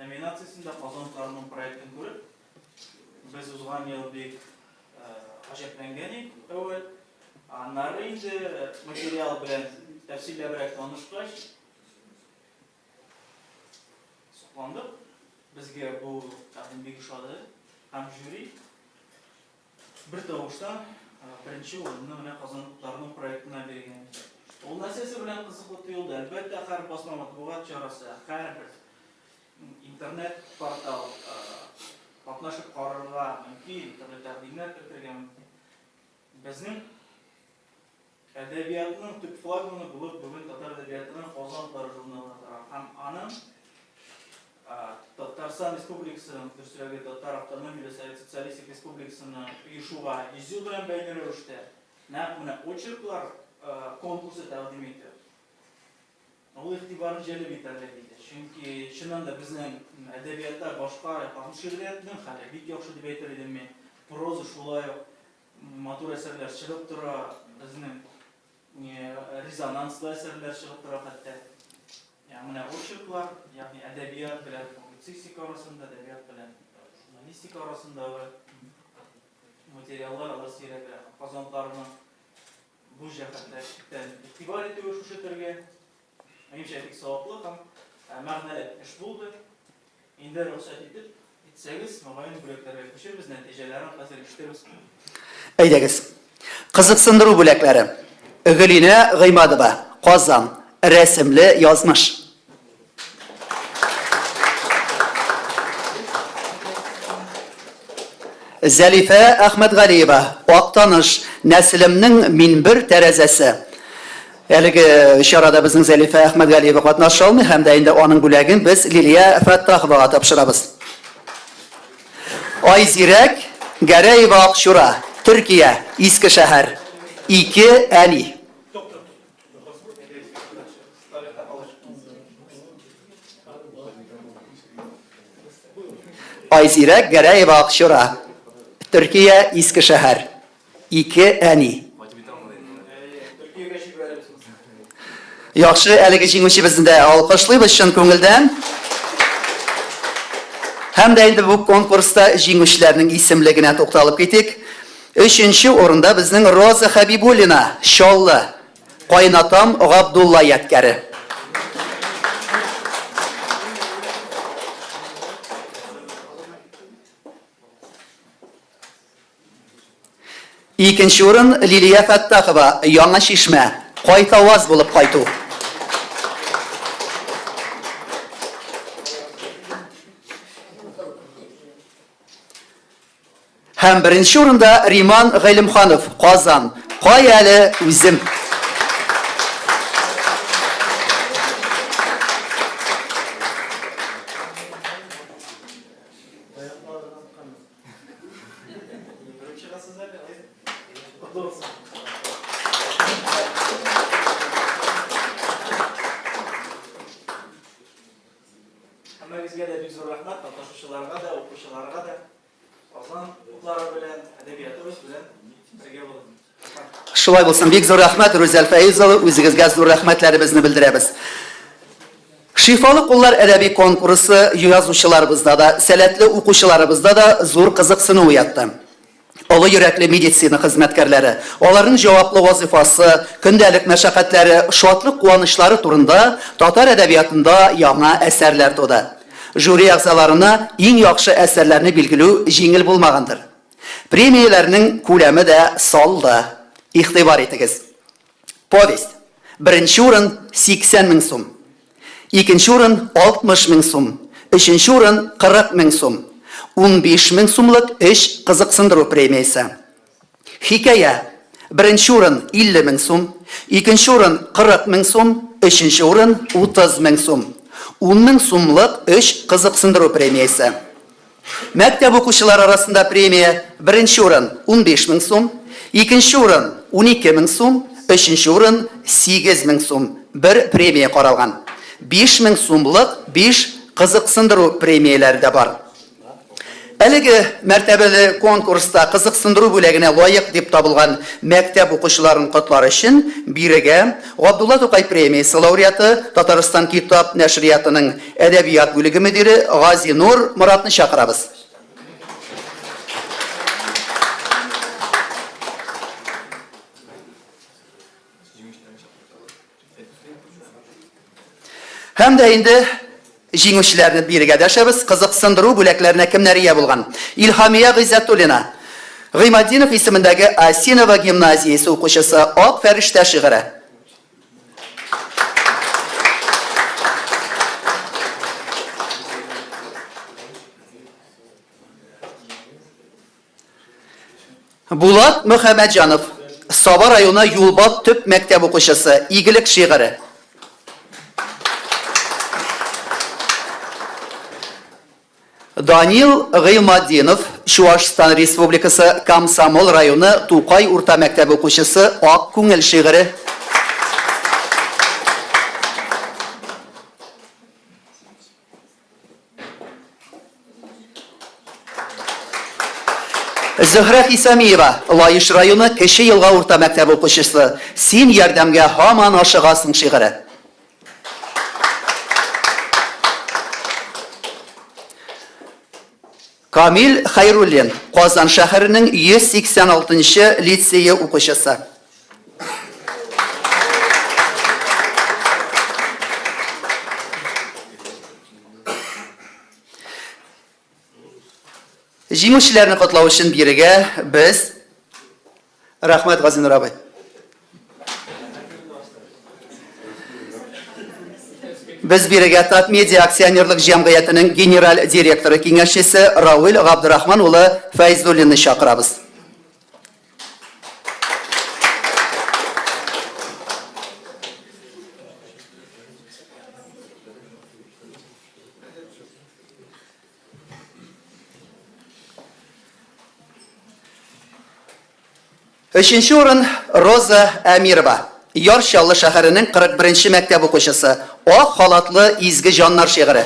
номинациясында Қазанлықтарының проектін көріп, біз ұзған ел бек қажептленген әуел. Нары енді материал білен тәфсилебірек танышқаш сұқландық. Бізге бұл бек ұшады һәм жюри бір тауыштан бірінші орынны Қазанлықтарының проектына берген. Ол нәрсесі білен қызықлы tuyuldu. Әлбәттә, һәр басма матбугат чарасы, һәр бір интернет портал катнашып карарга мөмкин, төрле тәкъдимнәр кертергә мөмкин. Безнең әдәбиятның төп флагманы булып бүген татар әдәбиятының Казанлылар журналы тора. Һәм аның Татарстан Республикасының Төркиягә Татар Автономияле Социалистик Республикасының оешуга 100 ел белән бәйле рәвештә нәкъ менә очерклар konkursu təqdim edir. O ixtibarın cəlb etərlər idi. Çünki şundan da bizning ədəbiyyatda başqa şeiriyatның hali bik yaxşı deb aytar edim men. Proza şulay motor əsərlər çıxıb tura, bizning rezonanslı əsərlər çıxıb tura hətta. Yəni menə очерклар, yəni ədəbiyyat bilən publisistika arasında, ədəbiyyat bilən jurnalistika arasında materiallar arasında Қазанлықтарның bu cəhətlərdən etibar ediyor şu şəkildə. Həmişəlik savablı ham məğnəli iş buldu. İndi ruxsat edib etsəgiz, məğayın böləklərə köçürüz, nəticələrini hazır işlərimiz. Әйдәгез. Кызыксындыру бүләкләре. Гөлинә Гыймадова, Казан, рәсемле язмыш. Зәлифә Әхмәтгалиева, Актаныш, нәселемнең мин бер тәрәзәсе. Әлеге чарада безнең Зәлифә Әхмәтгалиева катнаша алмый, һәм дә инде аның бүләген без Лилия Фәттаховага тапшырабыз. Айзирәк Гәрәева Акчура, Төркия, Иске шәһәр. 2 әни. Айзирәк Гәрәева Акчура, Türkiye, İski şehir. 2 әни. Yaxşı, әлеге җиңүчебезне алкышлыйбыз чын күңелдән. Һәм дә инде бу конкурста җиңүчеләрнең исемлегенә тукталып китик. 3нче орында безнең Роза Хәбибуллина, Чаллы, Кайнатам Габдулла Яткәре. İkinci orun Liliya Fəttahova, Яңа Шишмә, Кайтаваз булып кайту. Һәм беренче орында Риман Гыйлемханов, Казан, Кай әле үзем. Bizə də bir zor rəhmət, qatnашучыларга да, oxucularga da, Казан утлары белән, әдәбиятыбыз белән бергә булдык. Шулай булсын, бик зур рәхмәт, Рүзәл Фәйзова, үзегезгә зур рәхмәтләребезне белдерәбез. Шифалы куллар әдәби конкурсы язучыларыбызда да, сәләтле укучыларыбызда да зур кызыксыну уятты. Олы йөрәкле медицина хезмәткәрләре, аларның җаваплы вазифасы, көндәлек мәшәкатьләре, шатлык куанышлары турында татар әдәбиятында яңа әсәрләр туды. Жюри әгъзаларына иң яхшы әсәрләрне билгеләү җиңел булмагандыр. Премияләрнең күләме дә салды. Игътибар итегез. Повесть. Беренче урын 80 мең сум. Икенче урын 60 мең сум. Өченче урын 40 мең сум. 15 мең сумлык эш кызыксындыру премиясе. Хикая. Беренче урын 50 мең сум. Икенче урын 40 мең сум. Өченче урын 30 мең сум. 10 мең сумлык эш кызыксындыру премиясе. Мәктәп укучылары арасында премия беренче урын 15 мең сум. Икенче урын 12 мең сум. Өченче урын 8 мең сум. Бер премия каралган. 5 мең сумлык 5 кызыксындыру премияләре дә бар. Әлеге мәртәбәле конкурста кызыксындыру бүләгенә лайык дип табылган мәктәп укучыларын котлар өчен бирегә Габдулла Тукай премиясе лауреаты Татарстан китап нәшриятының әдәбият бүлеге мөдире Газинур Моратны чакырабыз. Һәм дә инде җиңүчеләрне бирегә дәшәбез. Кызыксындыру бүләкләренә кемнәр ия булган? Илһамия Гыйззәтуллина, Гыймаддинов исемендәге Асинова гимназиясе укучысы, Ак фәрештә шигыре. Булат Мөхәммәтҗанов, Саба районы Юлбат төп мәктәп укучысы, Игелек шигыре. Данил Гыймаддинов, Чувашстан Республикасы Комсомол районы Тукай урта мәктәбе укучысы, Ак күңел шигыре. Зөһрә Исәмиева, Лаиш районы Кече Елга урта мәктәбе укучысы, Син ярдәмгә һаман ашыгасың шигыре. Камил Хайруллин, Казан шәһәренең 186-нчы лицейы укучысы. Җиңүчеләрне котлау өчен бирегә без рәхмәт Газинур абый. Без бирегә Татмедиа акционерлык җәмгыятенең генераль директоры киңәшчесе Рауил Габдрахман улы Фәйзуллинны чакырабыз. Өченче урын Роза Әмирова, Ярчаллы шәһәренең 41-нче мәктәп укучысы, Ак халатлы изге җаннар шигыре.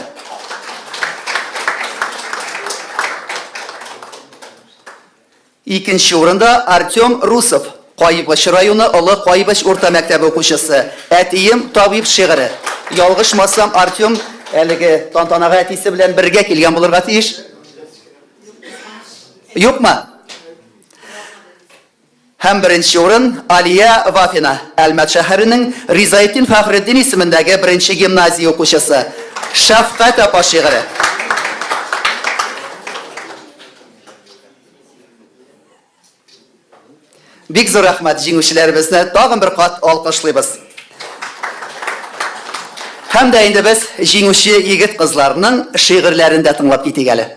Икенче урында Артем Русов, Кайбыш районы Олы Кайбыш урта мәктәбе укучысы, Әтием табиб шигыре. Ялгышмасам, Артем әлеге тантанага әтисе белән бергә килгән булырга тиеш. Юкмы? Һәм беренче урын Алия Вафина, Әлмәт шәһәренең Ризаетдин Фәхретдин исемендәге 1-нче гимназия укучысы, Шәфкать апа шигыре. Бик зур рәхмәт җиңүчеләребезне тагын бер кат алкышлыйбыз. Һәм дә инде без җиңүче егет кызларның шигырьләрен дә тыңлап китик әле.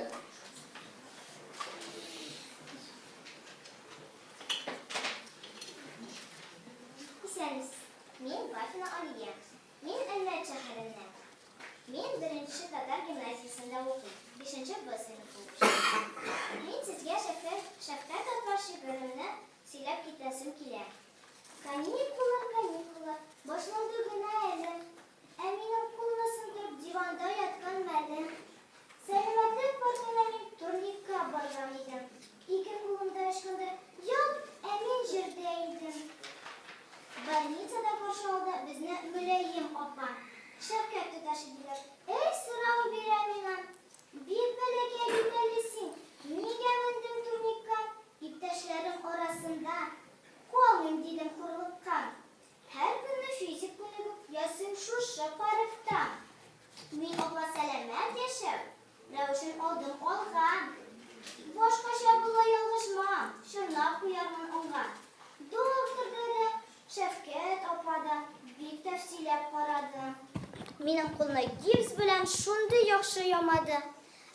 Минем кулны гипс белән шундый яхшы ямады.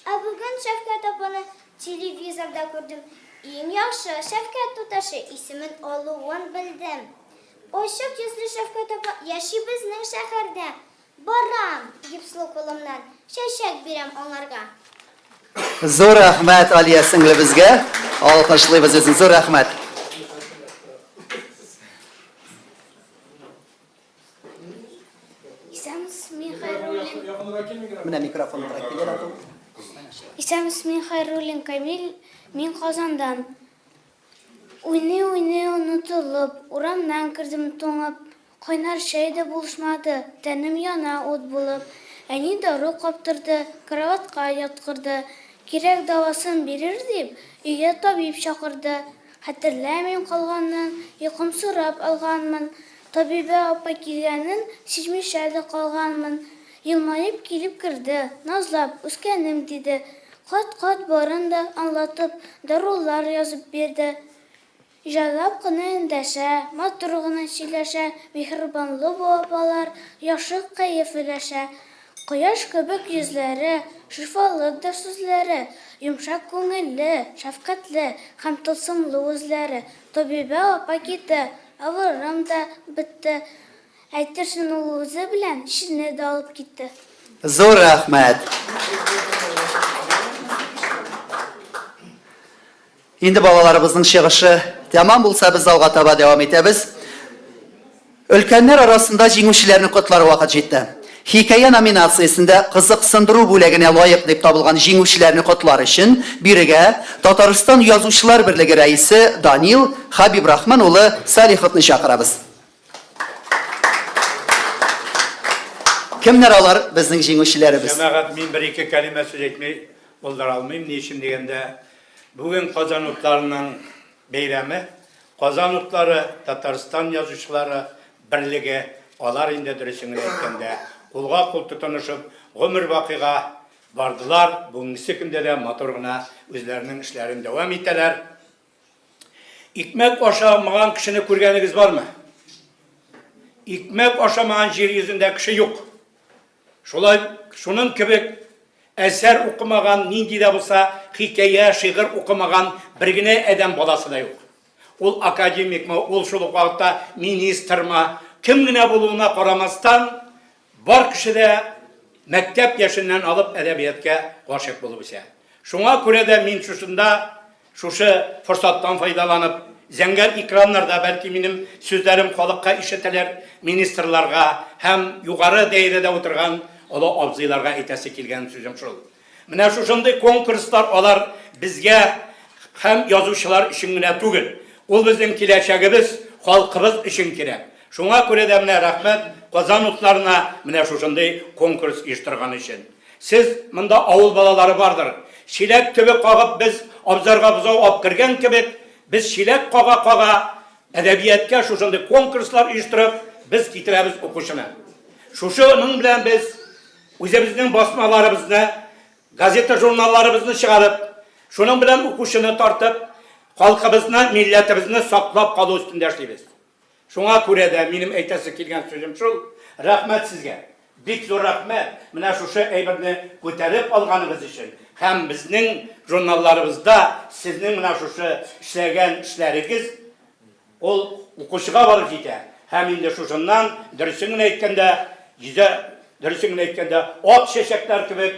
Ә бүген Шәфкать апаны телевизорда күрдем. Иң яхшы Шәфкать туташы исемен алуын белдем. Ачык йөзле Шәфкать апа яши безнең шәһәрдә. Барам гипслы кулымнан чәчәк бирәм аңарга. Зур рәхмәт Алия сеңлебезгә. Алкышлыйбыз үзен. Зур рәхмәт. Исәмез, мин Хайруллин. Менә микрофон белән килә. Исәм исмин Хайруллин Камил, мин Казандан. Уйный онытылып, урамнан кірдім тоңып, қайнар шәй де булышмады, тәнім яна от булып. Әни дару қаптырды, кроватқа яткырды, керек давасын берер дип, үйге табиб шақырды. Хәтерләмим калганнан, йокым сұрап алганмын, табибә апа килгәнен сизмичә дә калганмын. Елмайып килеп кірді, назлап үскәнем диде. Кат-кат барын да аңлатып, дарулар язып берді. Җайлап кына эндәшә, матур гына сөйләшә, миһербанлы бу апалар яхшы кәефләшә. Кояш кебек йөзләре, шифалыдыр сүзләре, йомшак күңелле, шәфкатьле һәм тылсымлы үзләре. Табибә апа китте, авырым да бетте. Әйтерсең ул үзе белән шине дә алып китте. Зур рәхмәт. Инде балаларыбызның чыгышы тәмам булса, без алга таба дәвам итәбез. Өлкәннәр арасында җиңүчеләрне котлар вакыт җитте. Хикая номинациясендә кызыксындыру бүләгенә лаек дип табылган җиңүчеләрне котлар өчен бирегә Татарстан Язучылар берлеге рәисе Данил Хабибрахман улы Салиховны чакырабыз. Кемнәр алар безнең җиңүчеләребез? Җәмәгать, мин бер-ике кәлимә сүз әйтмәй булдыра алмыйм. Ни өчен дигәндә, бүген Казан утларының бәйрәме, Казан утлары Татарстан Язучылары берлеге, алар инде дөресен әйткәндә, кулга-кул тотынышып, гомер бакыйга бардылар. Бүгенге көндә дә матур гына үзләренең эшләрен дәвам итәләр. Икмәк ашамаган кешене күргәнегез бармы? Икмәк ашамаган җир йөзендә кеше юк. Шулай, шуның кебек әсәр укымаган, нинди дә булса, хикәя, шигырь укымаган бер генә адәм баласы да юк. Ул академикмы, ул шул ук вакытта министрмы, кем генә булуына карамастан, бар кеше дә мәктәп яшеннән алып әдәбиятка гашык булып үсә. Шуңа күрә дә мин шушы форсаттан файдаланып, зәңгәр экраннарда бәлки минем сүзләрем халыкка ишетелер, министрларга һәм югары даирәдә утырган олы абзыйларга әйтәсе килгән сүзем шул. Менә шушындый конкурслар алар безгә һәм язучылар өчен генә түгел. Ул безнең киләчәгебез, халкыбыз өчен кирәк. Шуңа күрә дә менә рәхмәт Казан утларына менә шушындый конкурс оештырган өчен. Сез монда авыл балалары бардыр. Шиләк төбе кагып без абзарга бузау алып кергән кебек, без шиләк кага әдәбиятка шушындый конкурслар оештырып, без китерәбез укучыны. Шушының белән без үзебезнең басмаларыбызны, газета журналларыбызны чыгарып, шуның белән укучыны тартып, халкыбызны, милләтебезне саклап калу өстендә эшлибез. Шуңа күрә дә минем әйтәсе килгән сүзем шул. Рәхмәт сезгә. Бик зур рәхмәт. Менә шушы әйберне күтәреп алганыгыз өчен. Һәм безнең журналларыбызда сезнең менә шушы эшләгән эшләрегез ул укучыга барып җитә. Һәм инде шушыннан дөресен әйткәндә, ат чәчәкләр кебек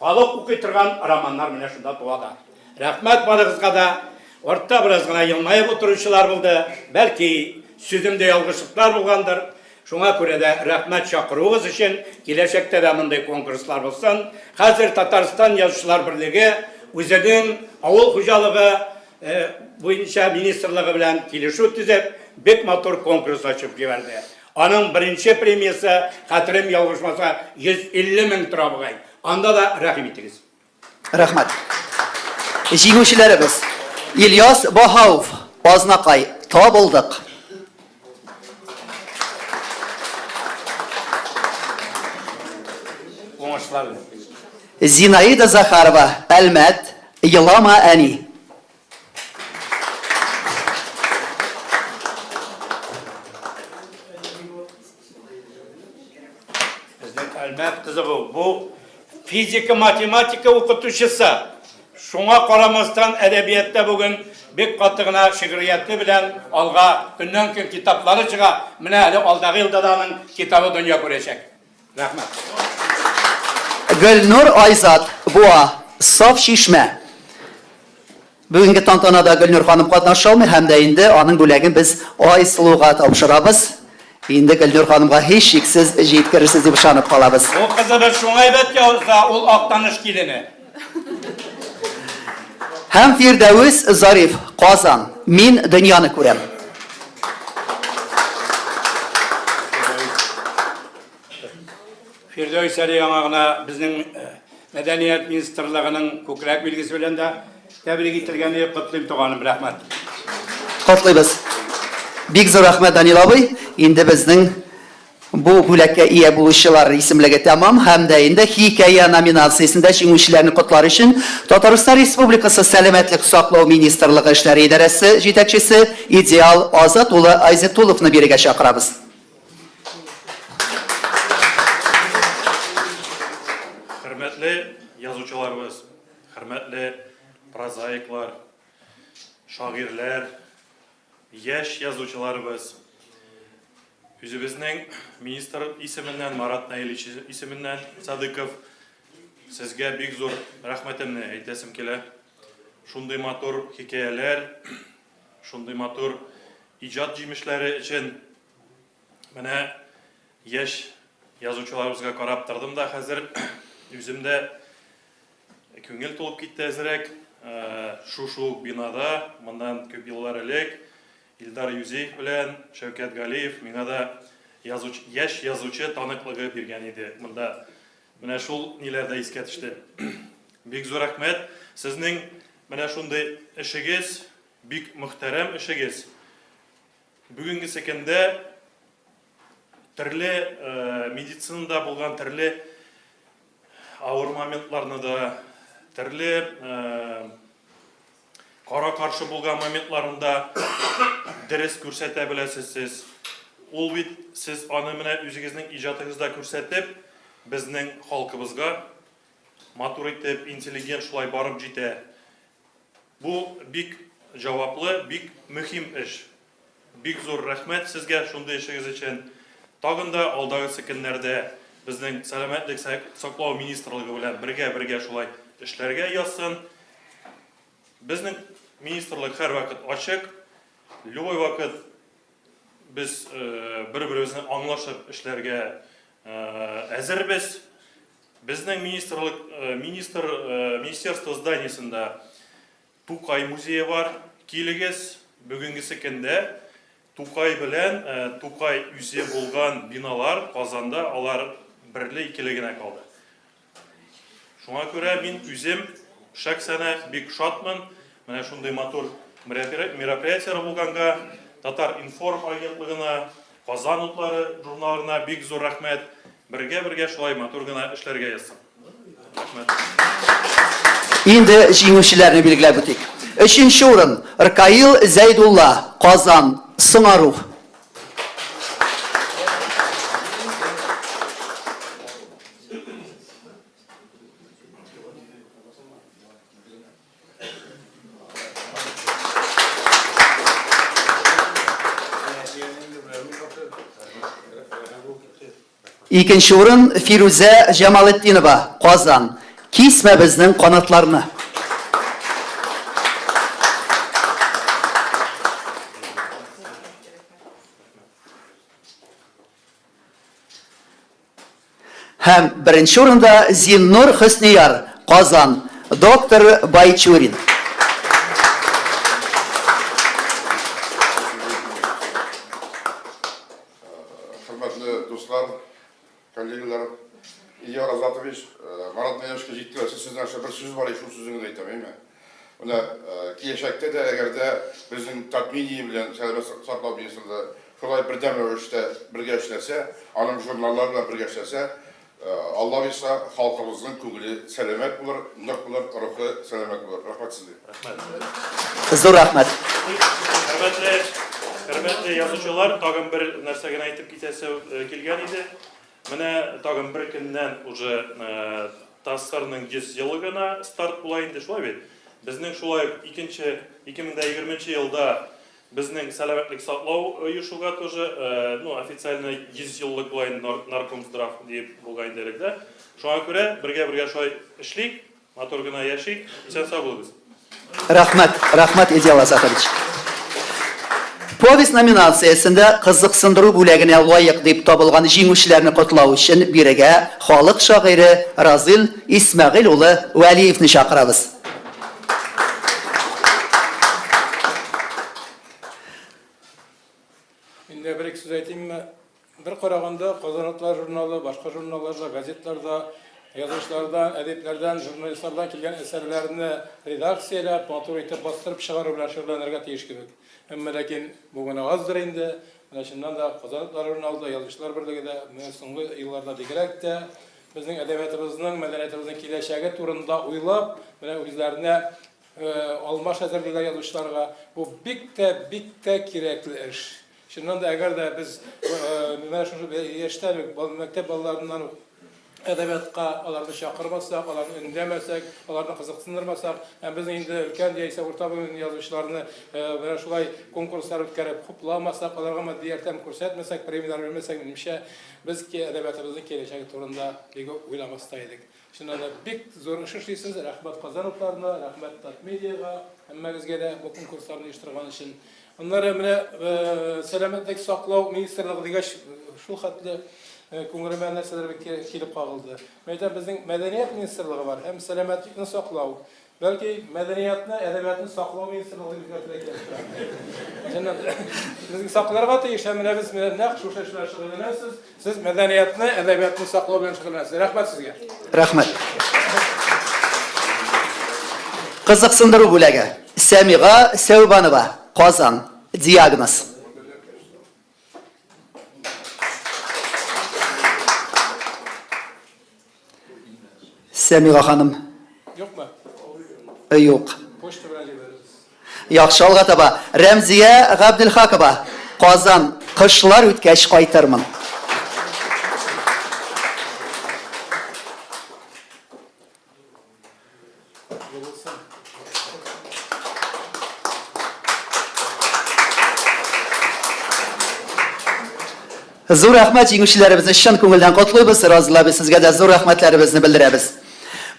халык укый торган романнар менә шунда туада. Рәхмәт барыгызга да. Ортта бераз гына елмаеп утыручылар булды. Бәлки сүземдә ялгышлыклар булгандыр. Шуңа күрә дә рәхмәт чакыруыгыз өчен киләчәктә дә мондай конкурслар булсын. Хәзер Татарстан Язучылар берлеге үзенең авыл хуҗалыгы буенча министрлыгы белән килешү төзеп, бик матур конкурс ачып җибәрде. Аның беренче премиясе, хәтерем ялгышмаса, 150 мең тора бугай. Анда да рәхим итегез. Рәхмәт. Җиңүчеләребез İlyas Bahav, Aznaqay, табылдык. Уңышлар. Зинаида Захарова, Әлмәт, Елама Әни. Безнең Әлмәт кызы бу физика, математика укытучысы. Шуңа карамастан әдәбиятта бүген бик каты гына шигърияты белән алга көннән-көн китаплары чыга. Менә әле алдагы елда да аның китабы дөнья күрәчәк. Рәхмәт. Гөлнур Айзат, Буа, Саф Шишмә. Бүгенге тантанада Гөлнур ханым катнаша алмый һәм дә инде аның бүләген без Айсылуга тапшырабыз. Инде Гөлнур ханымга һич шиксез җиткерерсез дип ышанып калабыз. О кызы бер шуңай бәт язса, ул актаныш килене. Һәм Фирдәвис Зариф, Казан. Мин дөньяны күрәм. Фирдәвис әле яңа гына безнең Мәдәният министрлыгының күкрәк билгесе белән дә тәбрик ителгәне котлыйм туганым, рәхмәт. Котлыйбыз. Бик зур рәхмәт Данил абый. Инде безнең бу бүләккә ия булучылар исемлеге тәмам һәм дә инде хикәя номинациясендә җиңүчеләрне котлар өчен Татарстан Республикасы Сәламәтлек саклау министрлыгы эшләре идарәсе җитәкчесе Идеал Азат улы Айзетуловны бирегә чакырабыз. Hürmetli yazıcılarımız, hürmetli prozaiklар, şairler, yaş yazıcılarımız, Üzübüzning ministr isiminden, Marat Nailiç isiminden, Sadıkov, sizge big zor rahmetimni aytasim kela. Şunday matur hikayeler, şunday matur ijod jimishleri için mene yaş yazıcılarımızga qarab turdim da hazır Üzümde köngel tolup gitti ezerek şu binada bundan köp yıllar elek İldar Yüzey bilen Şevket Galiyev mena da yaş yazıcı tanıklığı bergen idi. Bunda mena şul nilerde esке düştü. Bek zor rahmet. Sizning mena şunday işigiz, bek muhterem işigiz. Bugünkü sekende türlü meditsinada bulgan türlü ağır momentlarını da, türlü qara qarşı bulgan momentlarında dərес күрсәтә biləsiz siz. Ol bit siz аны менә үзегезнең иҗатыгызда күрсәтеп, безнең халкыбызга матур итеп, интеллигент шулай барып җитә. Бу бик җаваплы, бик мөһим эш. Бик зур рәхмәт сезгә шундый эшегез өчен. Тагын да алдагы көннәрдә безнең Сәламәтлек саклау министрлыгы белән бергә шулай эшләргә язсын. Безнең министрлык һәр вакыт ачык. Любой вакыт biz bir-birimizni аңлашып эшләргә әзербез. Безнең министерство зданиесында Тукай музее бар. Килегез, бүгенгесе көндә Тукай белән Тукай үзе булган биналар Казанда алар берле икеле генә калды. Шуңа күрә мин үзем шәхсән бик шатмын. Менә шундый матур мероприятиялар булганга Татар информ агентлыгына, Казан утлары журналына бик зур рәхмәт. Бергә шулай матур гына эшләргә язсын. Рәхмәт. Инде җиңүчеләрне билгеләп үтик. 3нче урын Ркаил Зәйдулла, Казан, Сыңару. Икенче урын Фируза Җамалетдинова, Казан. Кисмә безнең канатларны. Һәм беренче урында Зиннур Хөснияр, Казан, доктор Байчурин. Hürmetli dostlar, kollegalar, İlyar Azatoviç, Marat Nailiş'e ciddi sizden bir söz var, şu sözünü de aytamayım. Ona gelecekte de eğer de bizim tatmini bilen Selamet Saklao Ministrliği şolay birden ölçüde birge işlese, anım jurnallarla birge işlese, Allah bilse halkımızın köngülü selamet bulur, nök bulur, ruhu selamet bulur. Rahmet sizlere. Zor rahmet. Hürmetli yazıcılar, tagın bir нәрсәгә әйтеп китәсе килгән иде. Менә тагын bir көндән уже Тассарның 100 еллыгына старт була инде, шулай бит. Безнең шулай 2020 елда безнең Сәламәтлек саклау оешуга тоже официально 100 еллык була инде Наркомздрав дип булган иде. Шуңа күрә бергә шулай эшлик, матур гына яшик, исән сау булыгыз. Рәхмәт, Идеал Азатович. Повесть номинациясында кызыксындыру бүлегенә лайык дип табылган җиңүчеләрне котлау өчен бирегә халык шагыйре Разил Исмәгыйль улы Вәлиевне чакырабыз. Инде бер сүз әйтимме? Бер караганда Казан журналы, башка журналларда, газетларда, язучылардан, әдипләрдән, журналистлардан килгән әсәрләрне редакцияләп, матур итеп бастырып чыгару белән шөгыльләнергә тиеш кебек. Әмма ләкин бу гына аздыр инде. Менә шуннан да Казан журналында, язучылар берлегендә менә соңгы елларда бигрәк тә безнең әдәбиятыбызның, мәдәниятыбызның киләчәге турында уйлап, менә үзләренә алмаш әзерләгән язучыларга бу бик тә кирәкле эш. Шуннан да әгәр дә без менә шушы яшьтән мәктәп балаларыннан әдәбиятка аларны чакырмасак, аларны өндәмәсәк, аларны кызыксындырмасак, без инде өлкән яисә урта буын язучыларны менә шулай конкурслар үткәреп хупламасак, аларга матди ярдәм күрсәтмәсәк, премиялар бирмәсәк, нимчә без әдәбиятыбызның киләчәге турында бик уйламаста идек. Шуннан да бик зур эш эшлисез, рәхмәт Казановларга, рәхмәт Татмедиага, һәммәгезгә дә бу конкурсларны оештырган өчен. Аннары менә сәламәтлек саклау министрлыгы дигәч шул хәтле күңелемә нәрсәләр килеп кагылды. Мәйдә безнең мәдәният министрлыгы бар һәм сәламәтлекне саклау. Бәлки мәдәниятне, әдәбиятны саклау министрлыгы үзгәртергә кирәк. Безнең сакларга тиеш һәм менә без нәкъ шушы эшләр шөгыльләнәсез. Сез мәдәниятне, әдәбиятны саклау белән шөгыльләнәсез. Рәхмәт сезгә. Рәхмәт. Кызыксындыру бүләге. Сәмига Сәүбанова, Казан. Диагноз. Сәмига ханым. Юкмы? Юк. Почта белән җибәрегез. Яхшы алга таба. Рәмзия Габделхакова, Казан. Кышлар үткәч кайтырмын. Зур рәхмәт җиңүчеләребезне чын күңелдән котлыйбыз, разылабыз, сезгә дә зур рәхмәтләребезне белдерәбез.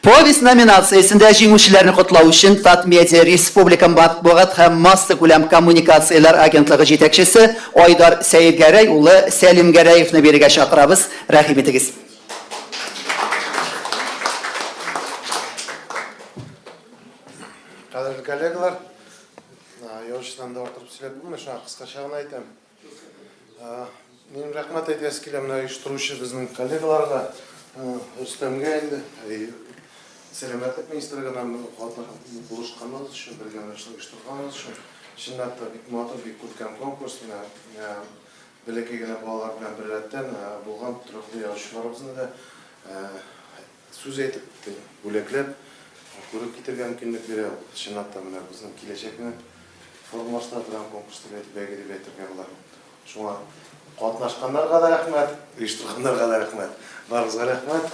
Повесть номинациясендә җиңүчеләрне котлау өчен Татмедиа Республика матбугат һәм масса күләм коммуникацияләр агентлыгы җитәкчесе Айдар Сәйдгәрәй улы Сәлим Гәрәевне бирегә чакырабыз. Рәхим итегез. Кадерле коллегалар, яучыдан да отырып сөйләп булмый, шуңа кыскача гына әйтәм. Минем рәхмәт әйтәсе килә менә оештыручы безнең коллегаларга, Рөстәмгә инде, сәламәтлек министрлыгыннан булышканыбыз өчен, бергә оештырганыбыз өчен, чынлап та бик матур, бик күркәм конкурс, менә бәләкәй генә балалар белән бер рәттән булган төрле яучыларыбызны да сүз әйтеп, бүләкләп күреп китергә мөмкинлек бирә. Чынлап та менә безнең киләчәкне формалаштыра торган конкурста бәйге дип әйтергә була. Шуңа катнашканнарга да рәхмәт, оештырганнарга да рәхмәт. Барыгызга рәхмәт.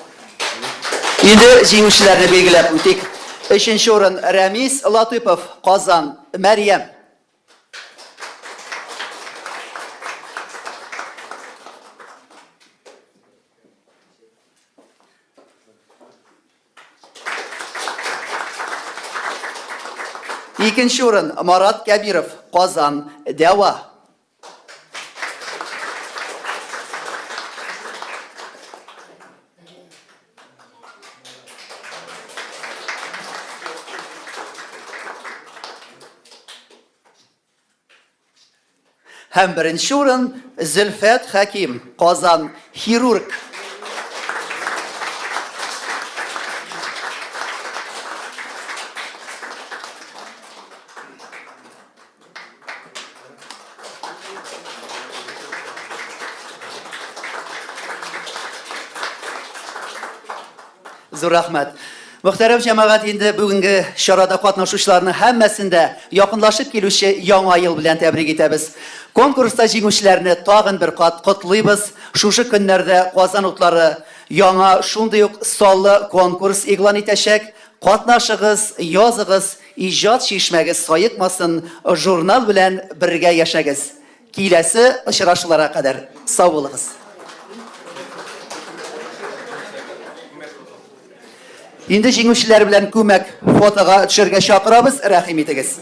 Инде җиңүчеләрне билгеләп үтик. 3нче урын Рәмис Латыйпов, Казан. Мәрьям. Икенче урын Марат Кәбиров, Казан. Дәва. Һәм беренче урын Зөлфәт Хәким, Казан. Хирург. Зур рәхмәт. Мөхтәрәм җәмәгать, инде бүгенге чарада катнашучыларның һәммәсендә якынлашып килүче яңа ел белән тәбрик итәбез. Конкурста җиңүчеләрне тагын бер кат котлыйбыз. Шушы көннәрдә Казан утлары яңа шундый ук саллы конкурс игълан итәчәк. Катнашыгыз, языгыз, иҗат чишмәгез саекмасын, журнал белән бергә яшәгез. Киләсе очрашуларга кадәр сау булыгыз. Инде җиңүчеләр белән күмәк фотога төшәргә чакырабыз, рәхим итегез.